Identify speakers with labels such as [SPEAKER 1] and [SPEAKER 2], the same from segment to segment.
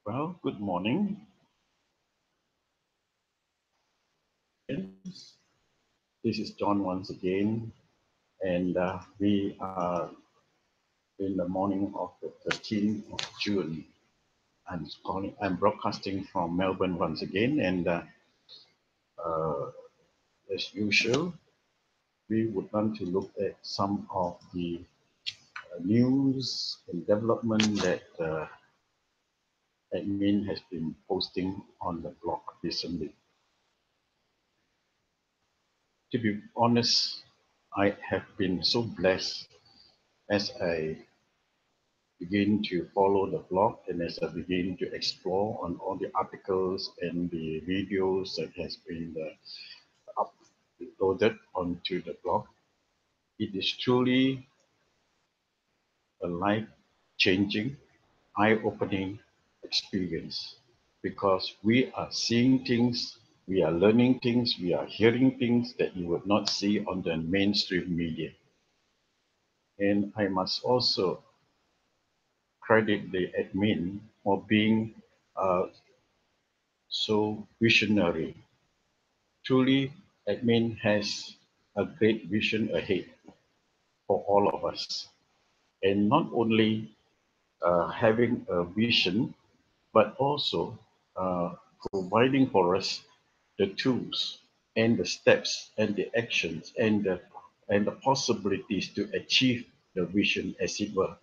[SPEAKER 1] Well, good morning. This is John once again, and we are in the morning of the 13th of June. I'm broadcasting from Melbourne once again, and uh, as usual, we would want to look at some of the news and development that admin has been posting on the blog recently. To be honest, I have been so blessed as I begin to follow the blog and as I begin to explore on all the articles and the videos that has been uploaded onto the blog. It is truly a life-changing, eye-opening experience because we are seeing things, we are learning things, we are hearing things that you would not see on the mainstream media. And I must also credit the admin for being so visionary. Truly, admin has a great vision ahead for all of us. And not only having a vision, but also uh, providing for us the tools and the steps and the actions and the possibilities to achieve the vision as it were.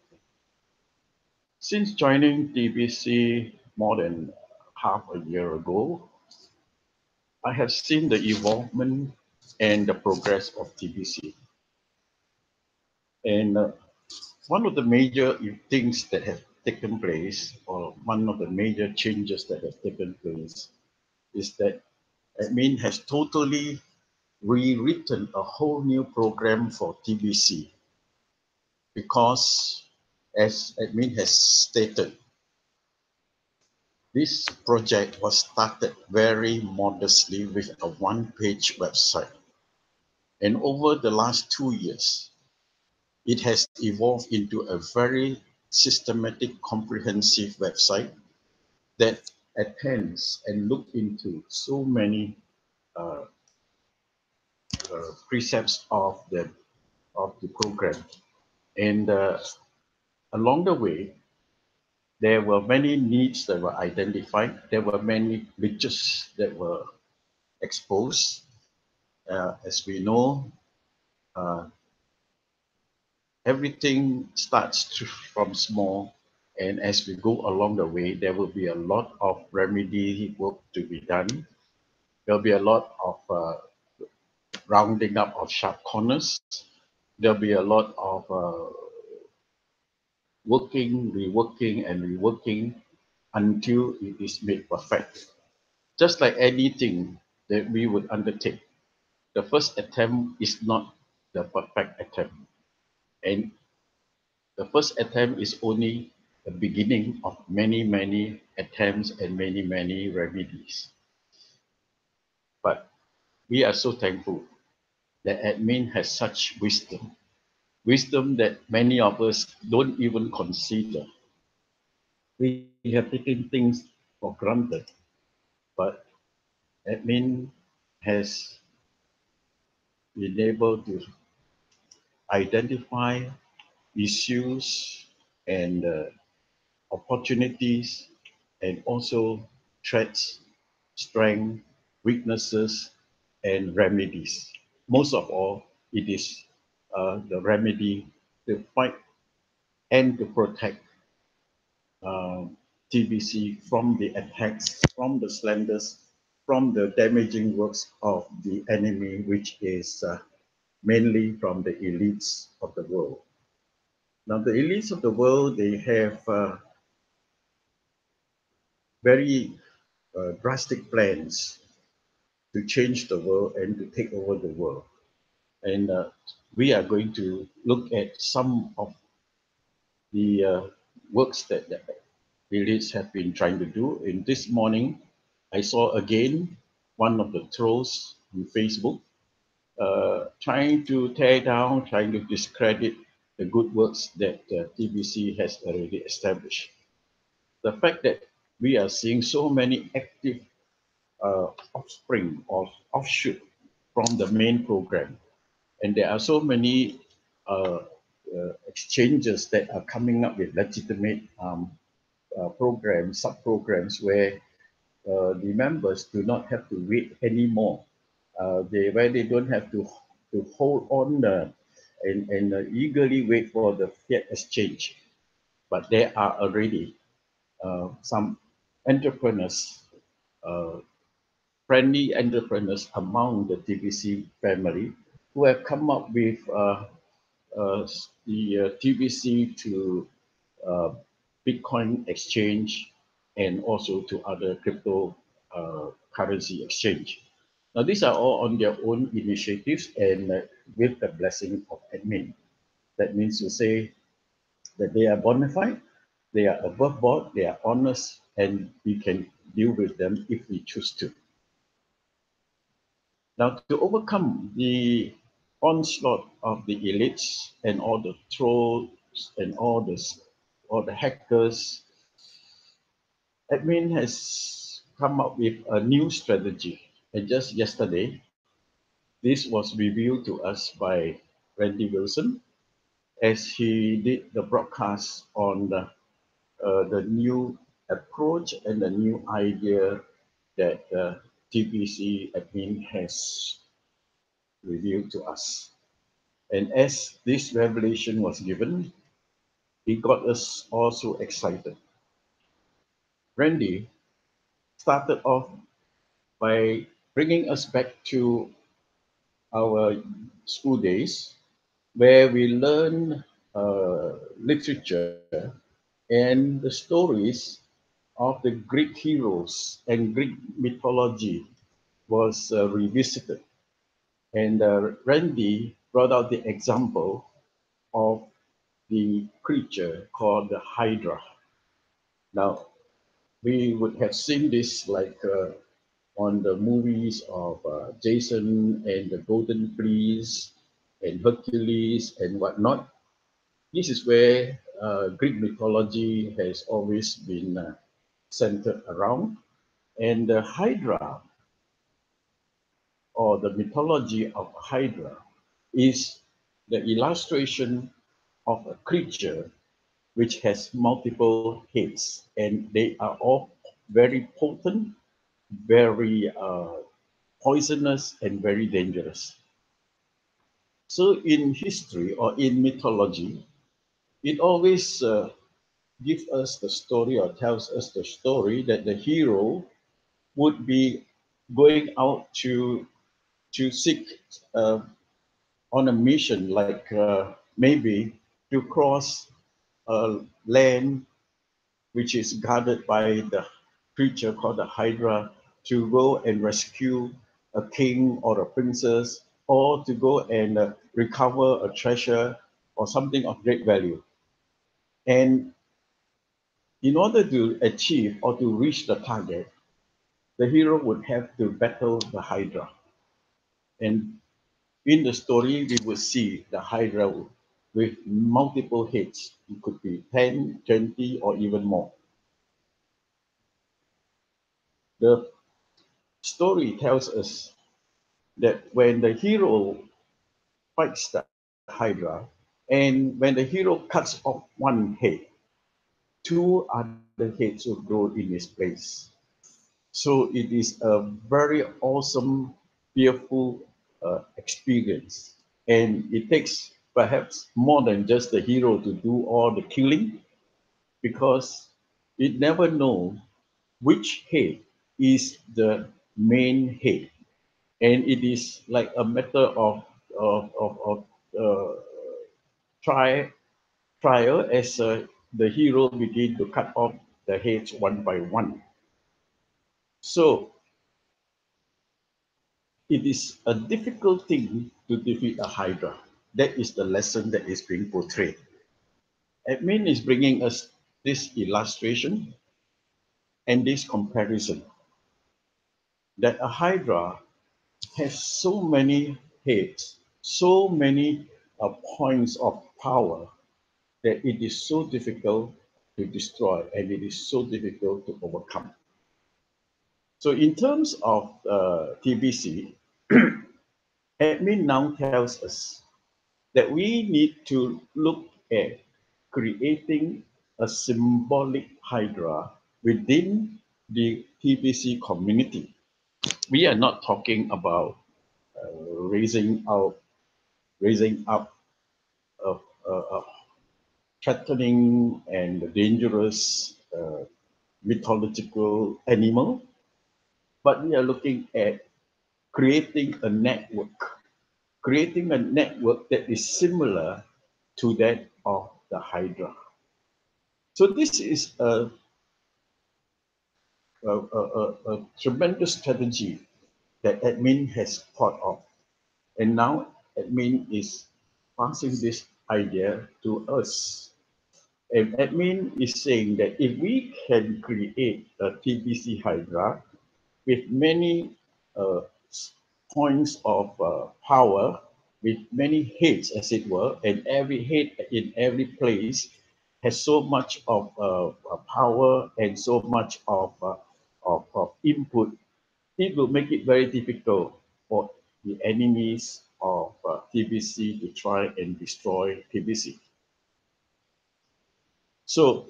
[SPEAKER 1] Since joining TBC more than half a year ago, I have seen the evolvement and the progress of TBC. And one of the major things that have taken place, or one of the major changes that have taken place, is that admin has totally rewritten a whole new program for TBC because, as admin has stated, this project was started very modestly with a one-page website. And over the last 2 years, it has evolved into a very systematic, comprehensive website that attends and look into so many uh, precepts of the program. And along the way, there were many needs that were identified. There were many glitches that were exposed. As we know, uh, everything starts from small, and as we go along the way, there will be a lot of remedy work to be done. There'll be a lot of rounding up of sharp corners. There'll be a lot of working, reworking, and reworking until it is made perfect. Just like anything that we would undertake, the first attempt is not the perfect attempt. And the first attempt is only the beginning of many, many attempts and many, many remedies. But we are so thankful that admin has such wisdom that many of us don't even consider. We have taken things for granted, but admin has been able to identify issues and opportunities and also threats, strength, weaknesses, and remedies. Most of all, it is the remedy to fight and to protect uh, TBC from the attacks, from the slanders, from the damaging works of the enemy, which is mainly from the elites of the world. Now, the elites of the world, they have very drastic plans to change the world and to take over the world. And we are going to look at some of the works that the elites have been trying to do. In this morning, I saw again one of the trolls on Facebook trying to tear down, trying to discredit the good works that TBC has already established. The fact that we are seeing so many active offspring or offshoot from the main program. And there are so many exchanges that are coming up with legitimate programs, sub-programs where the members do not have to wait anymore. Where they don't have to hold on and eagerly wait for the fiat exchange. But there are already some entrepreneurs, uh, friendly entrepreneurs among the TBC family who have come up with the TBC to uh, Bitcoin exchange and also to other crypto currency exchange. Now, these are all on their own initiatives and with the blessing of admin. That means to say that they are bona fide, they are above board, they are honest, and we can deal with them if we choose to. Now, to overcome the onslaught of the elites and all the trolls and all the hackers, admin has come up with a new strategy. And just yesterday, this was revealed to us by Randy Wilson as he did the broadcast on the new approach and the new idea that TPC admin has revealed to us. And as this revelation was given, it got us also excited. Randy started off by bringing us back to our school days where we learn literature and the stories of the Greek heroes and Greek mythology was revisited. And Randy brought out the example of the creature called the hydra. Now, we would have seen this like on the movies of Jason and the Golden Fleece and Hercules and whatnot. This is where Greek mythology has always been centered around. And the Hydra, or the mythology of Hydra, is the illustration of a creature which has multiple heads, and they are all very potent, very poisonous, and very dangerous. So, in history or in mythology, it always gives us the story or tells us the story that the hero would be going out to seek uh, on a mission, like maybe to cross a land which is guarded by the creature called the Hydra, to go and rescue a king or a princess, or to go and recover a treasure or something of great value. And in order to achieve or to reach the target, the hero would have to battle the Hydra. And in the story, we will see the Hydra with multiple heads. It could be 10, 20, or even more. The story tells us that when the hero fights the Hydra, and when the hero cuts off one head, two other heads will grow in its place. So it is a very awesome, fearful experience. And it takes perhaps more than just the hero to do all the killing, because it never know which head is the main head. And it is like a matter of uh, try, trial as the hero begin to cut off the heads one by one. So it is a difficult thing to defeat a hydra. That is the lesson that is being portrayed. Admin is bringing us this illustration and this comparison that a hydra has so many heads, so many points of power that it is so difficult to destroy, and it is so difficult to overcome. So in terms of TBC, admin now tells us that we need to look at creating a symbolic hydra within the TBC community. We are not talking about raising out, raising up a threatening and dangerous mythological animal, but we are looking at creating a network that is similar to that of the hydra. So this is a tremendous strategy that admin has thought of. And now admin is passing this idea to us. And admin is saying that if we can create a TBC hydra with many uh, points of power, with many heads, as it were, and every head in every place has so much of power and so much of input, it will make it very difficult for the enemies of TBC to try and destroy TBC. So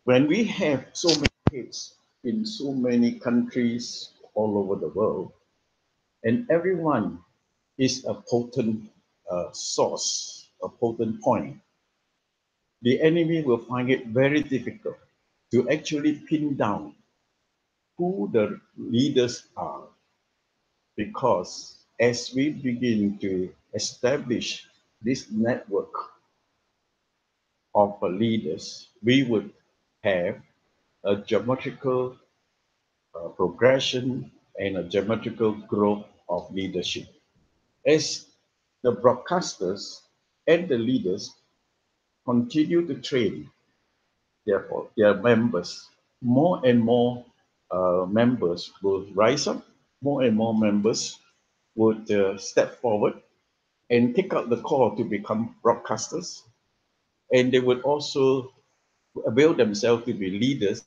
[SPEAKER 1] when we have so many heads in so many countries all over the world, and everyone is a potent source, a potent point, the enemy will find it very difficult to actually pin down who the leaders are, because as we begin to establish this network of leaders, we would have a geometrical progression and a geometrical growth of leadership. As the broadcasters and the leaders continue to train their members, more and more members will rise up, more and more members would step forward and take up the call to become broadcasters. And they would also avail themselves to be leaders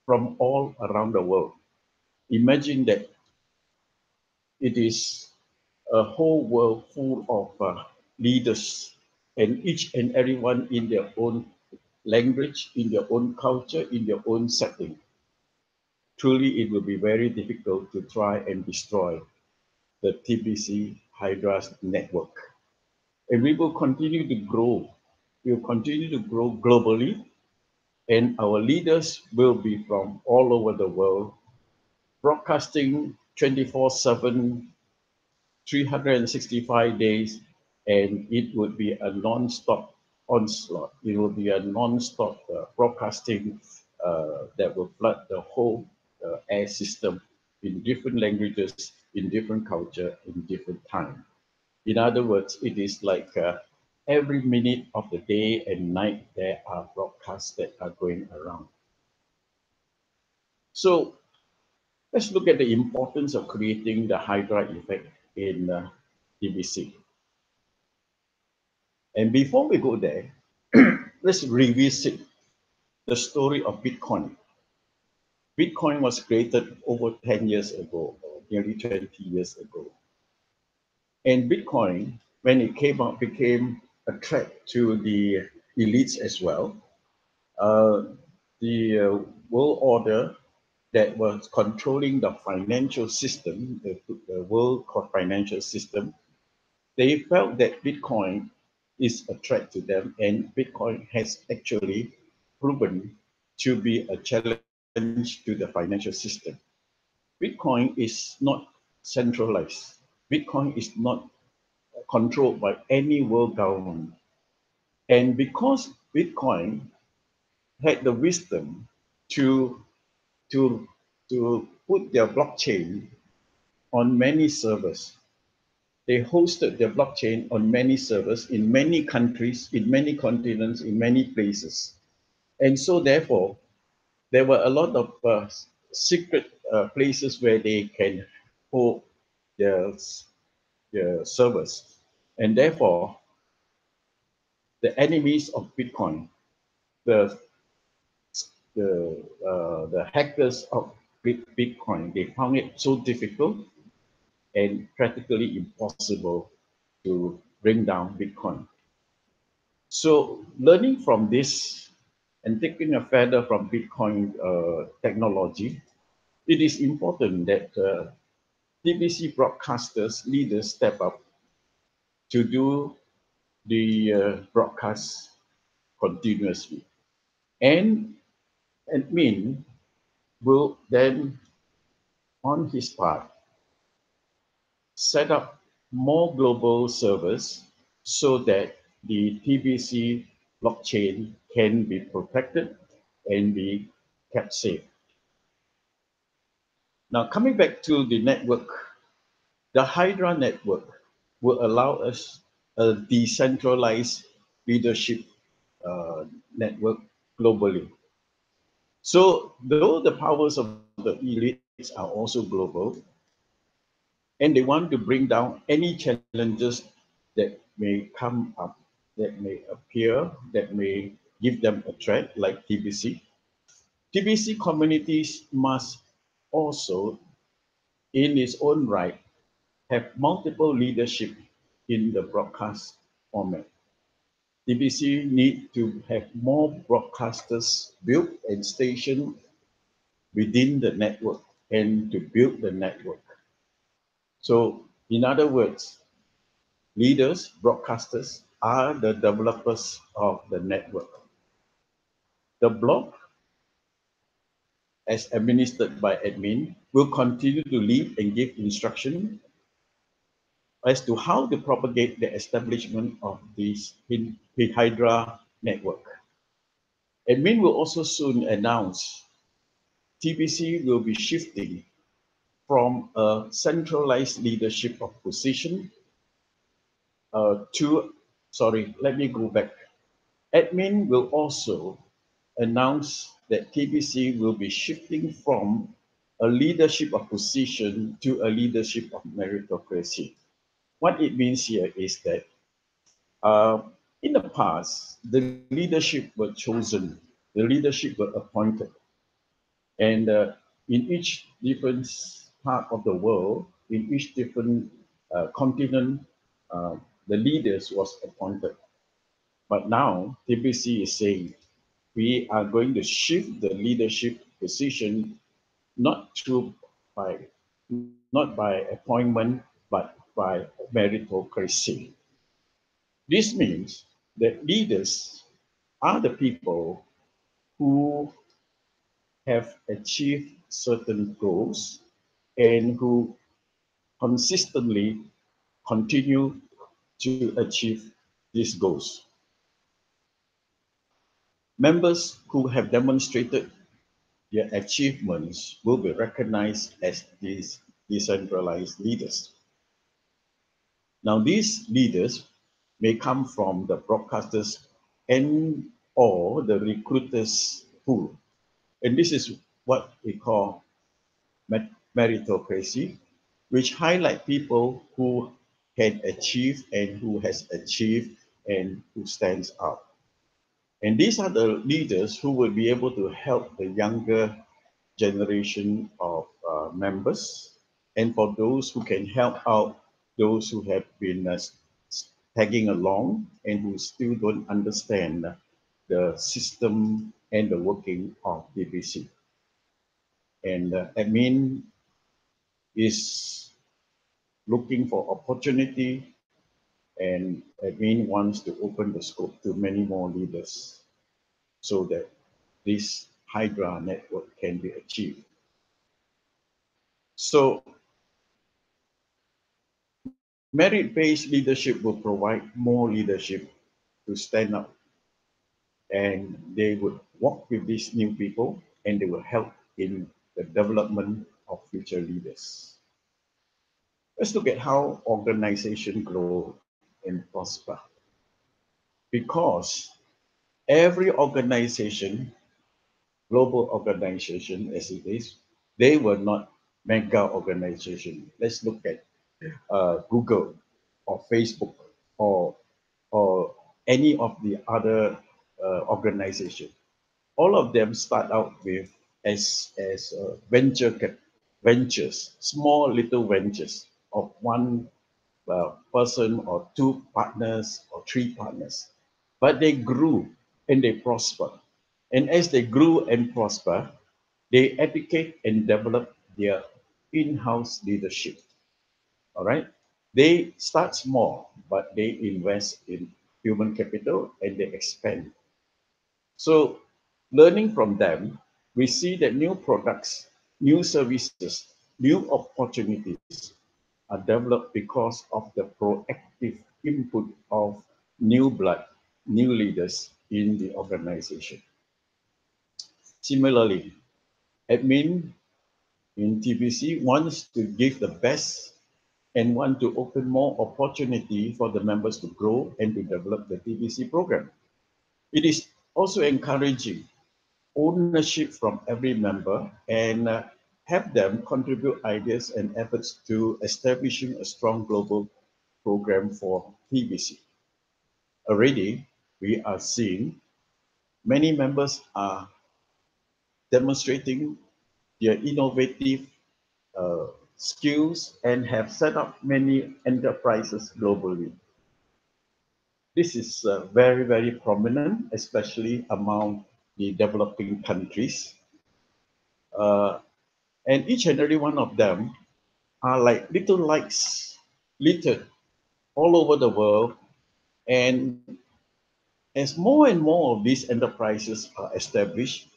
[SPEAKER 1] from all around the world. Imagine that it is a whole world full of leaders, and each and everyone in their own language, in their own culture, in their own setting. Truly, it will be very difficult to try and destroy the TBC Hydra's network. And we will continue to grow. We will continue to grow globally, and our leaders will be from all over the world, broadcasting 24/7, 365 days, and it would be a non-stop onslaught. It will be a non-stop broadcasting that will flood the whole air system in different languages, in different culture, in different time. In other words, it is like every minute of the day and night there are broadcasts that are going around. So let's look at the importance of creating the Hydra effect in TBC. And before we go there, let's revisit the story of Bitcoin. Bitcoin was created over 10 years ago, or nearly 20 years ago. And Bitcoin, when it came out, became a threat to the elites as well. Uh, the world order that was controlling the financial system, the world financial system, they felt that Bitcoin is a threat to them, and Bitcoin has actually proven to be a challenge to the financial system. Bitcoin is not centralized. Bitcoin is not controlled by any world government. And because Bitcoin had the wisdom to, to, to put their blockchain on many servers, they hosted their blockchain on many servers in many countries, in many continents, in many places. And so, therefore, there were a lot of secret places where they can hold their, their servers. And therefore, the enemies of Bitcoin, the the hackers of Bitcoin, they found it so difficult and practically impossible to bring down Bitcoin. So learning from this and taking a feather from Bitcoin technology, it is important that TVC broadcasters leaders step up to do the broadcast continuously. And admin will then, on his part, set up more global servers so that the TBC blockchain can be protected and be kept safe. Now, coming back to the network, the Hydra network will allow us a decentralized leadership network globally. So, though the powers of the elites are also global, and they want to bring down any challenges that may come up, that may appear, that may give them a threat, like TBC. TBC communities must also, in its own right, have multiple leadership in the broadcast format. TBC need to have more broadcasters built and stationed within the network and to build the network. So, in other words, leaders, broadcasters are the developers of the network. The block, as administered by admin, will continue to lead and give instruction as to how to propagate the establishment of this hydra network. Admin will also soon announce TBC will be shifting from a centralized leadership of position to, sorry, let me go back. Admin will also announce that TBC will be shifting from a leadership of position to a leadership of meritocracy. What it means here is that uh, in the past, the leadership were chosen, the leadership were appointed, and in each different part of the world, in each different continent, uh, the leaders was appointed. But now TBC is saying we are going to shift the leadership position not through by not by appointment but by meritocracy. This means that leaders are the people who have achieved certain goals and who consistently continue to achieve these goals. Members who have demonstrated their achievements will be recognized as these decentralized leaders. Now, these leaders may come from the broadcasters and or the recruiters pool. And this is what we call meritocracy, which highlight people who can achieve and who has achieved and who stands out. And these are the leaders who will be able to help the younger generation of members, and for those who can help out those who have been tagging along and who still don't understand the system and the working of DBC. And admin is looking for opportunity, and admin wants to open the scope to many more leaders so that this hydra network can be achieved. So merit-based leadership will provide more leadership to stand up, and they would work with these new people and they will help in the development of future leaders. Let's look at how organizations grow and prosper. Because every organization, global organization as it is, they were not mega organization. Let's look at Google or Facebook or or any of the other organization. All of them start out with as ventures, small little ventures of one person or two partners or three partners, but they grew and they prosper. And as they grew and prosper, they educate and develop their in-house leadership. All right. They start small, but they invest in human capital and they expand. So, learning from them, we see that new products, new services, new opportunities are developed because of the proactive input of new blood, new leaders in the organization. Similarly, admin in TBC wants to give the best and want to open more opportunity for the members to grow and to develop the TBC program. It is also encouraging ownership from every member and have them contribute ideas and efforts to establishing a strong global program for TBC. Already, we are seeing many members are demonstrating their innovative uh, skills and have set up many enterprises globally. This is very, very prominent, especially among the developing countries. Uh, and each and every one of them are like little lights littered all over the world. And as more and more of these enterprises are established,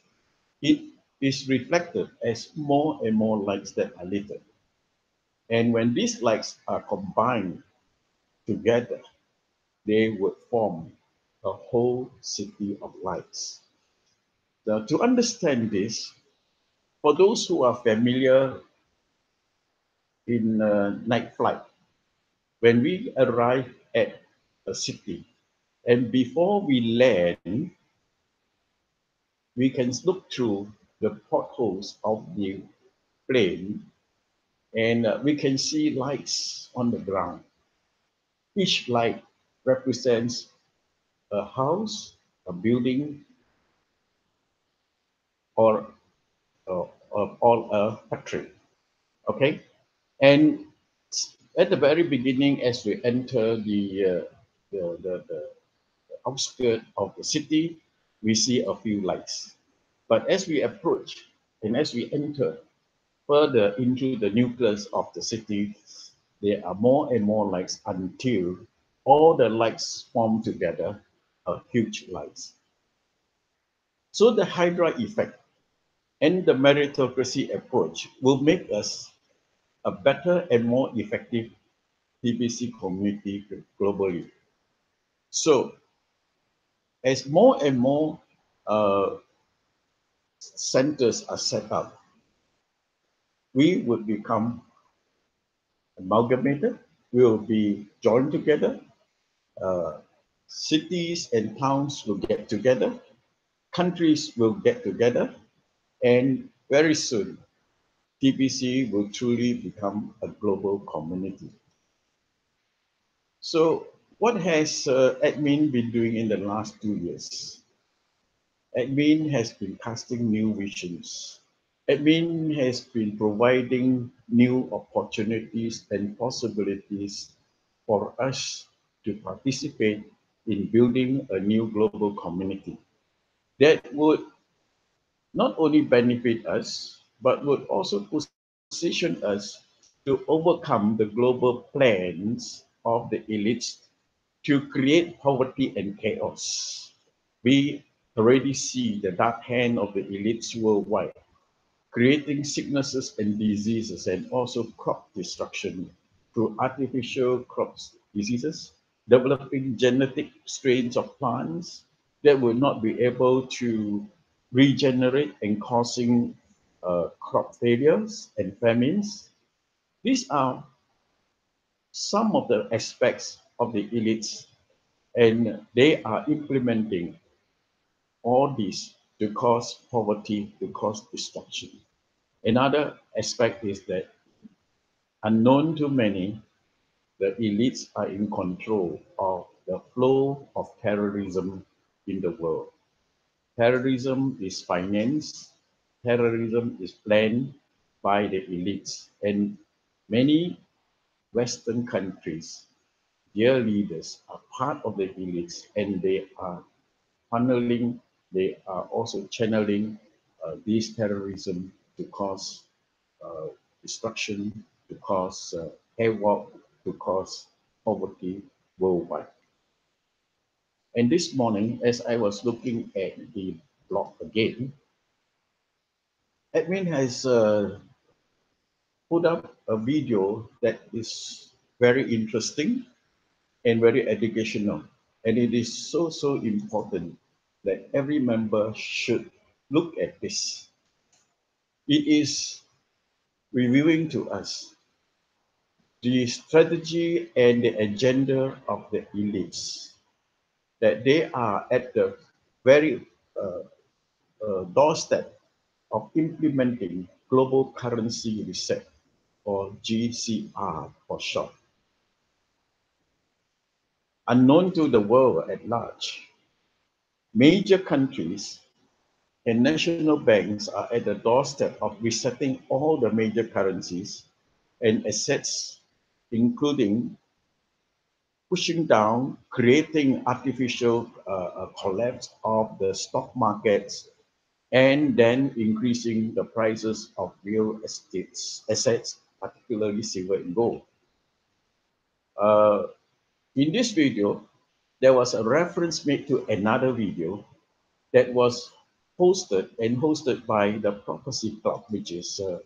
[SPEAKER 1] it is reflected as more and more lights that are littered. And when these lights are combined together, they would form a whole city of lights. Now, to understand this, for those who are familiar in night flight, when we arrive at a city, and before we land, we can look through the portholes of the plane and we can see lights on the ground. Each light represents a house, a building, or, or a factory. Okay, and at the very beginning, as we enter the outskirts of the city, we see a few lights. But as we approach and as we enter further into the nucleus of the city, there are more and more lights until all the lights form together a huge lights. So the hydra effect and the meritocracy approach will make us a better and more effective TBC community globally. So as more and more uh, centers are set up, we would become amalgamated, we will be joined together, uh, cities and towns will get together, countries will get together, and very soon, TBC will truly become a global community. So, what has admin been doing in the last 2 years? Admin has been casting new visions. Admin has been providing new opportunities and possibilities for us to participate in building a new global community that would not only benefit us, but would also position us to overcome the global plans of the elites to create poverty and chaos. We already see the dark hand of the elites worldwide, creating sicknesses and diseases and also crop destruction through artificial crops diseases, developing genetic strains of plants that will not be able to regenerate and causing crop failures and famines. These are some of the aspects of the elites, and they are implementing all this to cause poverty, to cause destruction. Another aspect is that, unknown to many, the elites are in control of the flow of terrorism in the world. Terrorism is financed, terrorism is planned by the elites, and many Western countries, their leaders are part of the elites, and they are funneling, they are also channeling this terrorism to cause uh, destruction, to cause havoc, to cause poverty worldwide. And this morning, as I was looking at the blog again, admin has put up a video that is very interesting and very educational. And it is so important that every member should look at this. It is reviewing to us the strategy and the agenda of the elites, that they are at the very uh, doorstep of implementing global currency reset, or GCR for short. Unknown to the world at large, major countries and national banks are at the doorstep of resetting all the major currencies and assets, including pushing down, creating artificial collapse of the stock markets, and then increasing the prices of real estate assets, particularly silver and gold. Uh, in this video, there was a reference made to another video that was hosted by the Prophecy Club, which is a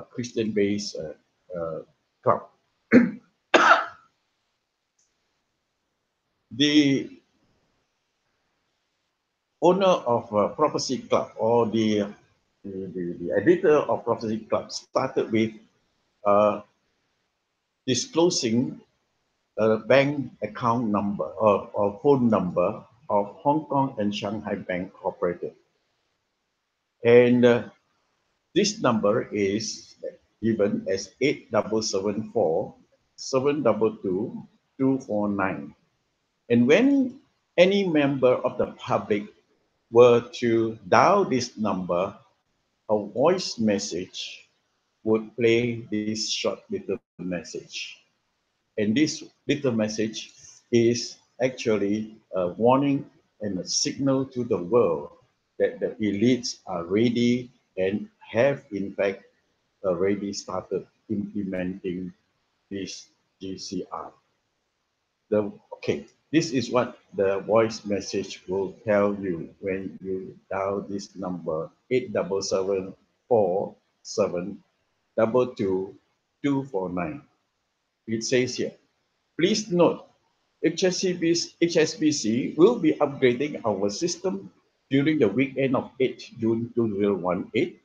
[SPEAKER 1] Christian-based club. The owner of Prophecy Club, or the editor of Prophecy Club, started with uh, disclosing a bank account number or phone number of Hong Kong and Shanghai Bank Cooperative. And this number is given as 8774 722 249. And when any member of the public were to dial this number, a voice message would play this short little message. And this little message is actually a warning and a signal to the world that the elites are ready and have, in fact, already started implementing this GCR. Okay, this is what the voice message will tell you when you dial this number 8747 It says here, please note, HSBC will be upgrading our system during the weekend of 8 June 2018,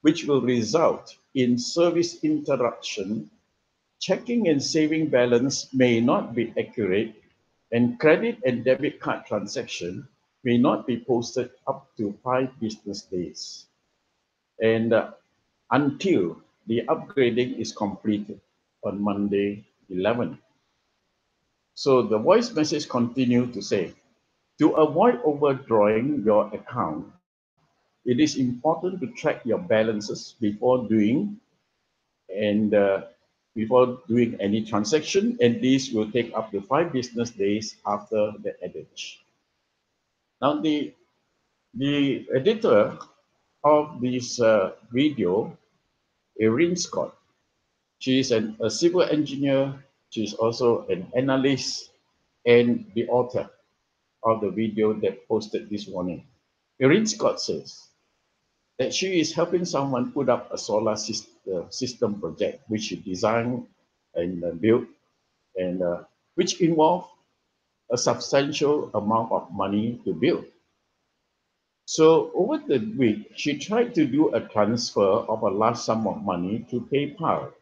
[SPEAKER 1] which will result in service interruption. Checking and saving balance may not be accurate, and credit and debit card transaction may not be posted up to 5 business days. And until the upgrading is completed on Monday 11. So the voice message continued to say, to avoid overdrawing your account, it is important to track your balances and before doing any transaction, and these will take up to 5 business days after the adage. Now, the editor of this video, Erin Scott, she is a civil engineer. She is also an analyst and the author of the video that posted this morning. Erin Scott says that she is helping someone put up a solar system project, which she designed and built, and which involved a substantial amount of money to build. So over the week, she tried to do a transfer of a large sum of money to PayPal,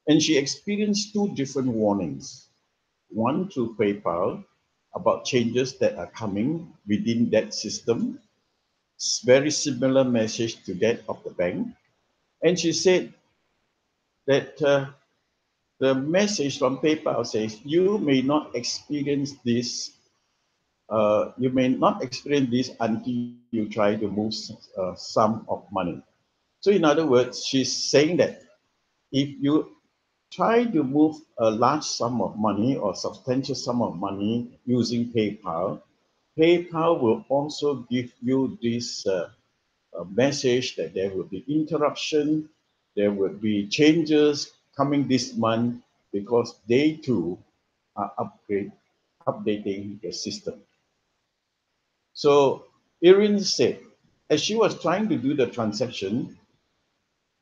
[SPEAKER 1] and she experienced two different warnings. One through PayPal about changes that are coming within that system, very similar message to that of the bank. And she said that the message from PayPal says you may not experience this You may not experience this until you try to move sum of money. So in other words, she's saying that if you try to move a large sum of money or substantial sum of money using PayPal, PayPal will also give you this a message that there will be interruption, there will be changes coming this month because they too are updating the system. So Erin said, as she was trying to do the transaction,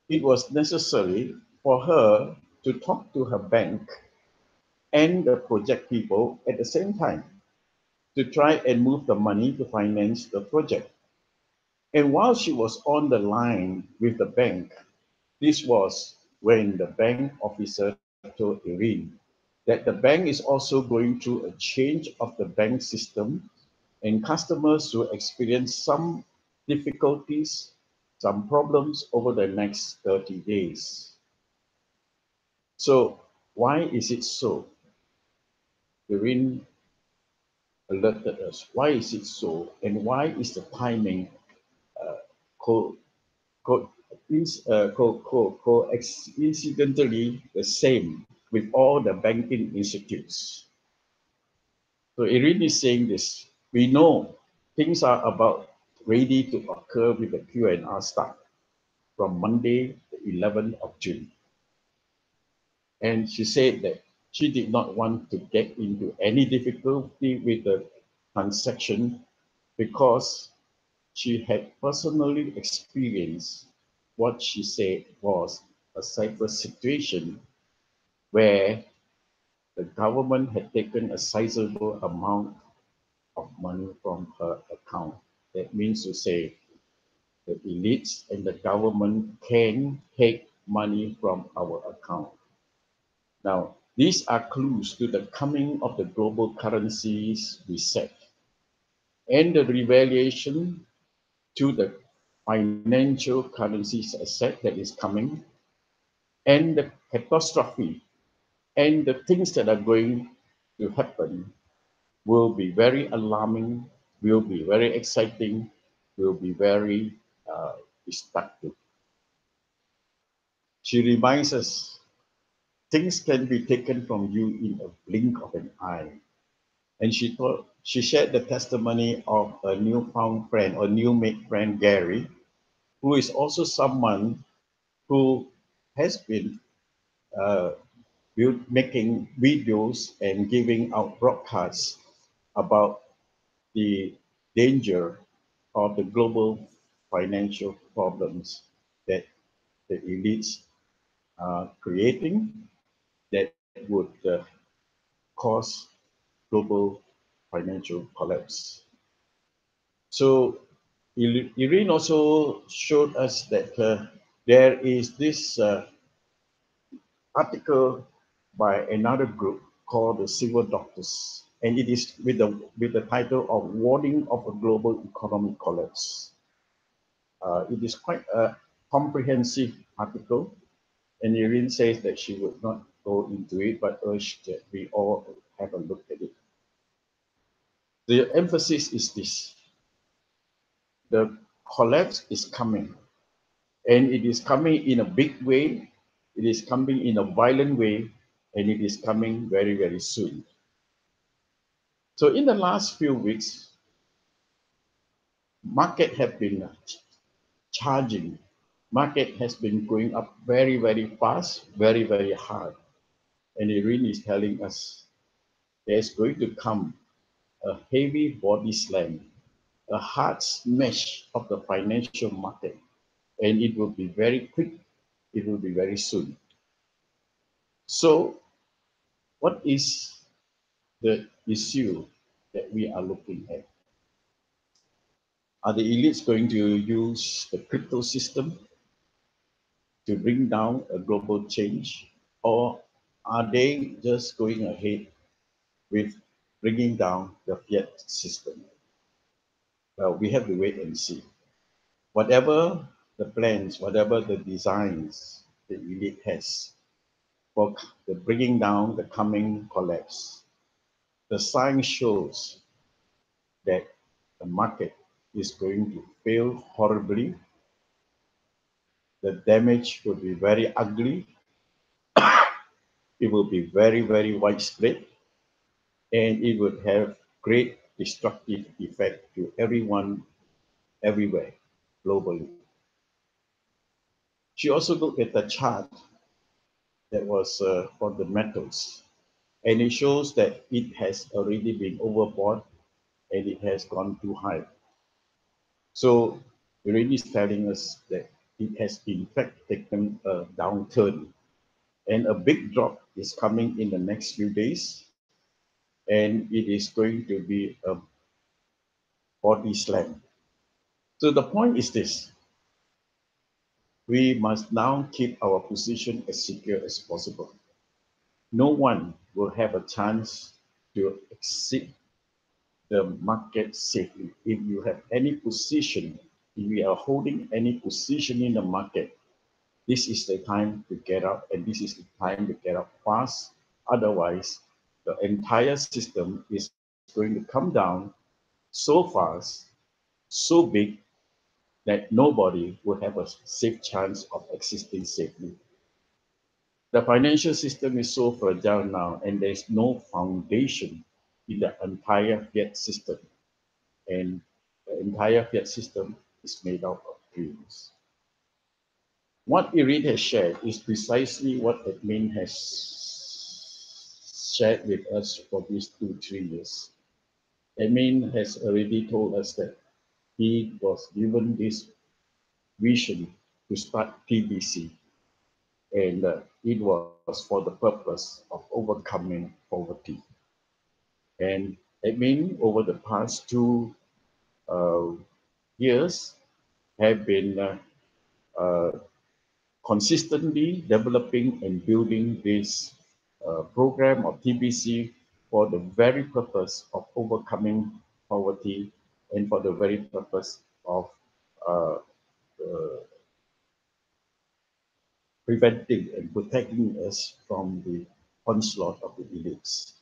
[SPEAKER 1] it was necessary for her to talk to her bank and the project people at the same time to try and move the money to finance the project. And while she was on the line with the bank, this was when the bank officer told Erin that the bank is also going through a change of the bank system and customers will experience some difficulties, some problems over the next 30 days. So why is it so? Erin alerted us. Why is it so? And why is the timing uh, co- co- incidentally the same with all the banking institutes? So Irene is saying this. We know things are about ready to occur with the Q&R start from Monday, the 11th of June. And she said that she did not want to get into any difficulty with the transaction because she had personally experienced what she said was a cyber situation where the government had taken a sizable amount of money from her account. That means to say the elites and the government can take money from our account. Now, these are clues to the coming of the global currencies reset and the revaluation to the financial currencies asset that is coming and the catastrophe and the things that are going to happen will be very alarming, will be very exciting, will be very destructive. She reminds us things can be taken from you in a blink of an eye. And she shared the testimony of a newfound friend or new made friend, Gary, who is also someone who has been uh, making videos and giving out broadcasts about the danger of the global financial problems that the elites are creating that would cause global financial collapse. So Irene also showed us that there is this article by another group called the Civil Doctors, and it is with the title of "Warning of a Global Economic Collapse." It is quite a comprehensive article, and Irene says that she would not go into it, but urged that we all have a look at it. The emphasis is this: the collapse is coming, and it is coming in a big way, it is coming in a violent way, and it is coming very, very soon. So in the last few weeks, market have been charging. Market has been going up very, very fast, very, very hard. And Irene is telling us there's going to come a heavy body slam, a hard smash of the financial market. And it will be very quick, it will be very soon. So what is the issue that we are looking at? Are the elites going to use the crypto system to bring down a global change? Or are they just going ahead with bringing down the fiat system? Well, we have to wait and see. Whatever the plans, whatever the designs the elite has for the bringing down the coming collapse, the science shows that the market is going to fail horribly. The damage will be very ugly. It will be very, very widespread, and it would have great destructive effect to everyone, everywhere, globally. She also looked at the chart that was for the metals, and it shows that it has already been overbought and it has gone too high. So it really is telling us that it has in fact taken a downturn, and a big drop is coming in the next few days, and it is going to be a body slam. So the point is this: we must now keep our position as secure as possible. No one will have a chance to exit the market safely. If you have any position, if we are holding any position in the market, this is the time to get out, and this is the time to get out fast. Otherwise, the entire system is going to come down so fast, so big, that nobody will have a safe chance of existing safely. The financial system is so fragile now, and there's no foundation in the entire fiat system. And the entire fiat system is made out of dreams. What Irid has shared is precisely what admin has shared with us for these 2, 3 years. Admin has already told us that he was given this vision to start TBC, and it was for the purpose of overcoming poverty. And admin over the past 2 years have been consistently developing and building this program of TBC for the very purpose of overcoming poverty and for the very purpose of uh, uh, preventing and protecting us from the onslaught of the elites.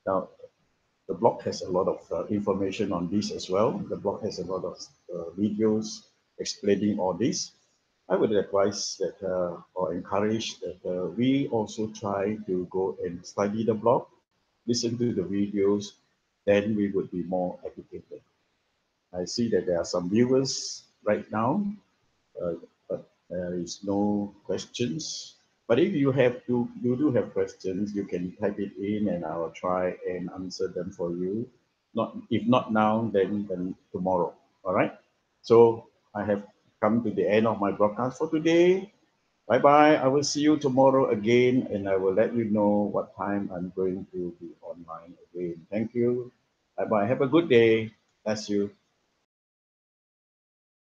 [SPEAKER 1] Now, the blog has a lot of information on this as well. The blog has a lot of videos explaining all this. I would advise that or encourage that we also try to go and study the blog, listen to the videos, then we would be more educated. I see that there are some viewers right now, but there is no questions. But if you do have questions, you can type it in, and I will try and answer them for you. Not if not now, then tomorrow. All right. So I have come to the end of my broadcast for today. Bye bye. I will see you tomorrow again, and I will let you know what time I'm going to be online again. Thank you. Bye bye. Have a good day. Bless you.